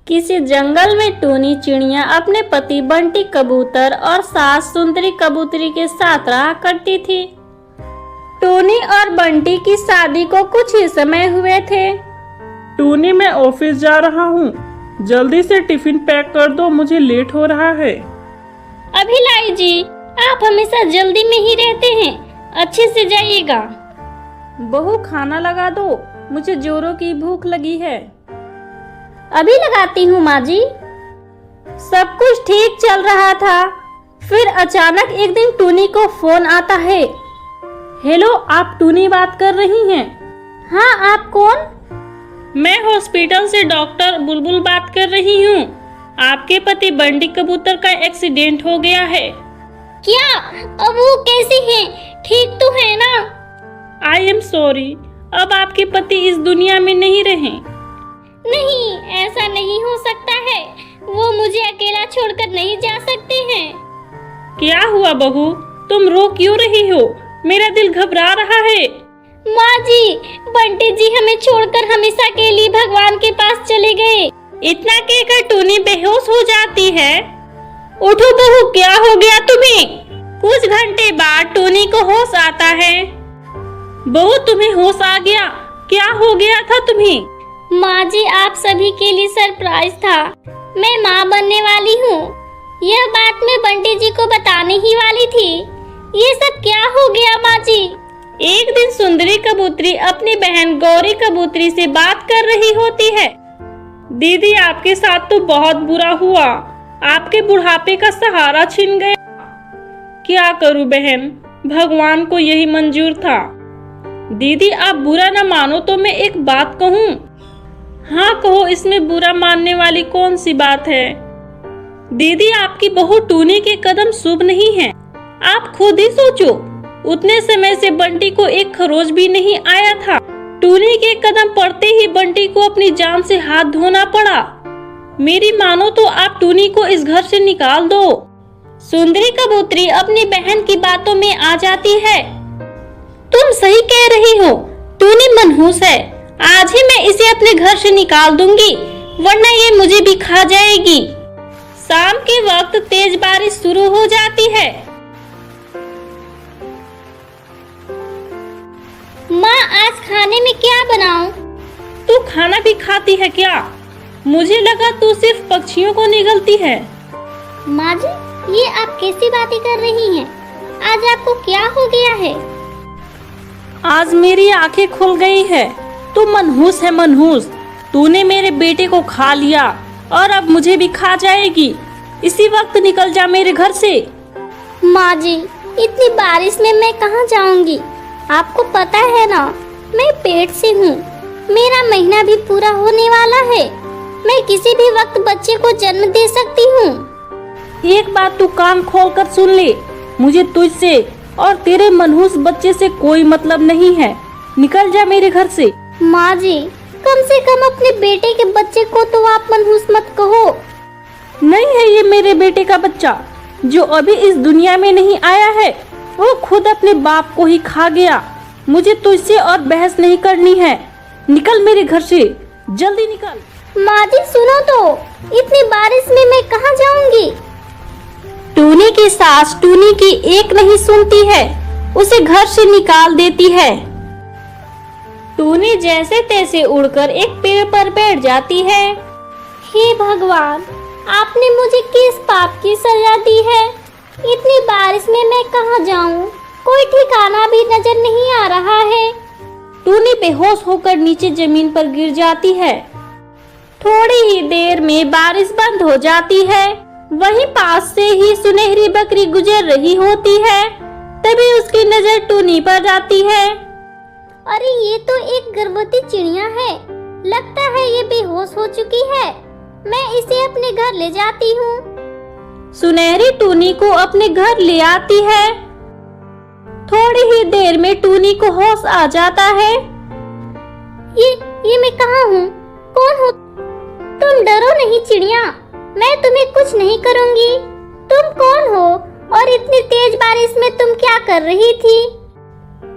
किसी जंगल में टूनी चिड़िया अपने पति बंटी कबूतर और सास सुंदरी कबूतरी के साथ रहा करती थी। टूनी और बंटी की शादी को कुछ ही समय हुए थे। टूनी, मैं ऑफिस जा रहा हूँ, जल्दी से टिफिन पैक कर दो, मुझे लेट हो रहा है। अभिलाई जी, आप हमेशा जल्दी में ही रहते हैं, अच्छे से जाइएगा। बहू, खाना लगा दो, मुझे जोरों की भूख लगी है। अभी लगाती हूँ माँ जी। सब कुछ ठीक चल रहा था, फिर अचानक एक दिन टूनी को फोन आता है। हेलो, आप टूनी बात कर रही हैं? हाँ, आप कौन? मैं हॉस्पिटल से डॉक्टर बुलबुल बात कर रही हूँ। आपके पति बंटी कबूतर का एक्सीडेंट हो गया है। क्या? अब वो कैसे हैं? ठीक तो है ना? आई एम सॉरी, अब आपके पति इस दुनिया में नहीं रहे। नहीं, ऐसा नहीं हो सकता है, वो मुझे अकेला छोड़कर नहीं जा सकते हैं। क्या हुआ बहू, तुम रो क्यों रही हो? मेरा दिल घबरा रहा है। माँ जी, बंटी जी हमें छोड़कर हमेशा के लिए भगवान के पास चले गए। इतना कहकर टूनी बेहोश हो जाती है। उठो बहू, क्या हो गया तुम्हें? कुछ घंटे बाद टूनी को होश आता है। बहू, तुम्हें होश आ गया? क्या हो गया था तुम्हें? माँ जी, आप सभी के लिए सरप्राइज था। मैं माँ बनने वाली हूँ। यह बात मैं बंटी जी को बताने ही वाली थी। ये सब क्या हो गया माँ जी? एक दिन सुंदरी कबूतरी अपनी बहन गौरी कबूतरी से बात कर रही होती है। दीदी, आपके साथ तो बहुत बुरा हुआ, आपके बुढ़ापे का सहारा छिन गया। क्या करूं बहन, भगवान को यही मंजूर था। दीदी, आप बुरा न मानो तो मैं एक बात कहूं? हाँ कहो, इसमें बुरा मानने वाली कौन सी बात है? दीदी, आपकी बहू टूनी के कदम शुभ नहीं है। आप खुद ही सोचो, उतने समय से बंटी को एक खरोच भी नहीं आया था। टूनी के कदम पड़ते ही बंटी को अपनी जान से हाथ धोना पड़ा। मेरी मानो तो आप टूनी को इस घर से निकाल दो। सुंदरी कबूतरी अपनी बहन की बातों में आ जाती है। तुम सही कह रही हो, टूनी मनहूस है। आज ही मैं इसे अपने घर से निकाल दूंगी, वरना ये मुझे भी खा जाएगी। शाम के वक्त तेज बारिश शुरू हो जाती है। माँ, आज खाने में क्या बनाऊं? तू खाना भी खाती है क्या? मुझे लगा तू सिर्फ पक्षियों को निगलती है। माँ जी, ये आप कैसी बातें कर रही हैं? आज आपको क्या हो गया है? आज मेरी आंखें खुल गई है। तू मनहूस है, मनहूस। तूने मेरे बेटे को खा लिया और अब मुझे भी खा जाएगी। इसी वक्त निकल जा मेरे घर से। माँ जी, इतनी बारिश में मैं कहाँ जाऊंगी? आपको पता है ना, मैं पेट से हूँ। मेरा महीना भी पूरा होने वाला है। मैं किसी भी वक्त बच्चे को जन्म दे सकती हूँ। एक बात तू कान खोल कर सुन ले, मुझे तुझसे और तेरे मनहूस बच्चे से कोई मतलब नहीं है। निकल जा मेरे घर से। माँ जी, कम से कम अपने बेटे के बच्चे को तो आप मनहूस मत कहो। नहीं है ये मेरे बेटे का बच्चा, जो अभी इस दुनिया में नहीं आया है। वो खुद अपने बाप को ही खा गया। मुझे तुझसे और बहस नहीं करनी है। निकल मेरे घर से, जल्दी निकल। माँ जी सुनो तो, इतनी बारिश में मैं कहाँ जाऊंगी? टूनी की सास टूनी की एक नहीं सुनती है, उसे घर से निकाल देती है। टूनी जैसे तैसे उड़कर एक पेड़ पर बैठ जाती है। हे भगवान, आपने मुझे किस पाप की सजा दी है? इतनी बारिश में मैं कहाँ जाऊँ? कोई ठिकाना भी नजर नहीं आ रहा है। टूनी बेहोश होकर नीचे जमीन पर गिर जाती है। थोड़ी ही देर में बारिश बंद हो जाती है। वहीं पास से ही सुनहरी बकरी गुजर रही होती है। तभी उसकी नजर टूनी पर जाती है। अरे, ये तो एक गर्भवती चिड़िया है। लगता है ये बेहोश हो चुकी है। मैं इसे अपने घर ले जाती हूँ। सुनहरी टूनी को अपने घर ले आती है। थोड़ी ही देर में टूनी को होश आ जाता है। ये मैं कहाँ हूँ? कौन हो? तुम डरो नहीं चिड़िया, मैं तुम्हें कुछ नहीं करूँगी। तुम कौन हो और इतनी तेज बारिश में तुम क्या कर रही थी?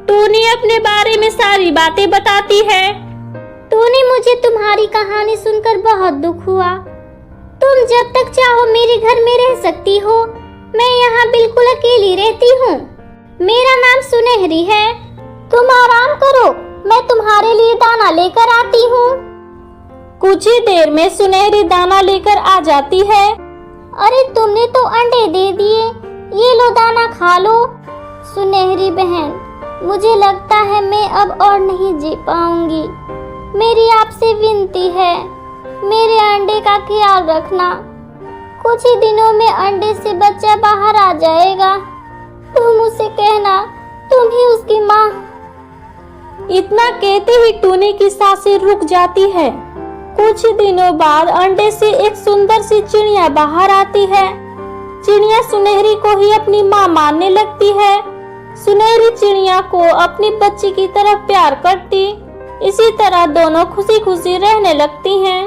टूनी अपने बारे में सारी बातें बताती है। टूनी, मुझे तुम्हारी कहानी सुनकर बहुत दुख हुआ। तुम जब तक चाहो मेरे घर में रह सकती हो। मैं यहाँ बिल्कुल अकेली रहती हूँ। मेरा नाम सुनहरी है। तुम आराम करो, मैं तुम्हारे लिए दाना लेकर आती हूँ। कुछ ही देर में सुनहरी दाना लेकर आ जाती है। अरे तुमने तो अंडे दे दिए, ये लो दाना खा लो। सुनहरी बहन, मुझे लगता है मैं अब और नहीं जी पाऊंगी। मेरी आपसे विनती है, मेरे अंडे का ख्याल रखना। कुछ ही दिनों में अंडे से बच्चा बाहर आ जाएगा। तुम उसे कहना तुम ही उसकी माँ। इतना कहते ही टूनी की सांसें रुक जाती है। कुछ दिनों बाद अंडे से एक सुंदर सी चिड़िया बाहर आती है। चिड़िया सुनहरी को ही अपनी माँ मानने लगती है। सुनहरी चिड़िया को अपनी बच्ची की तरह प्यार करती। इसी तरह दोनों खुशी खुशी रहने लगती हैं।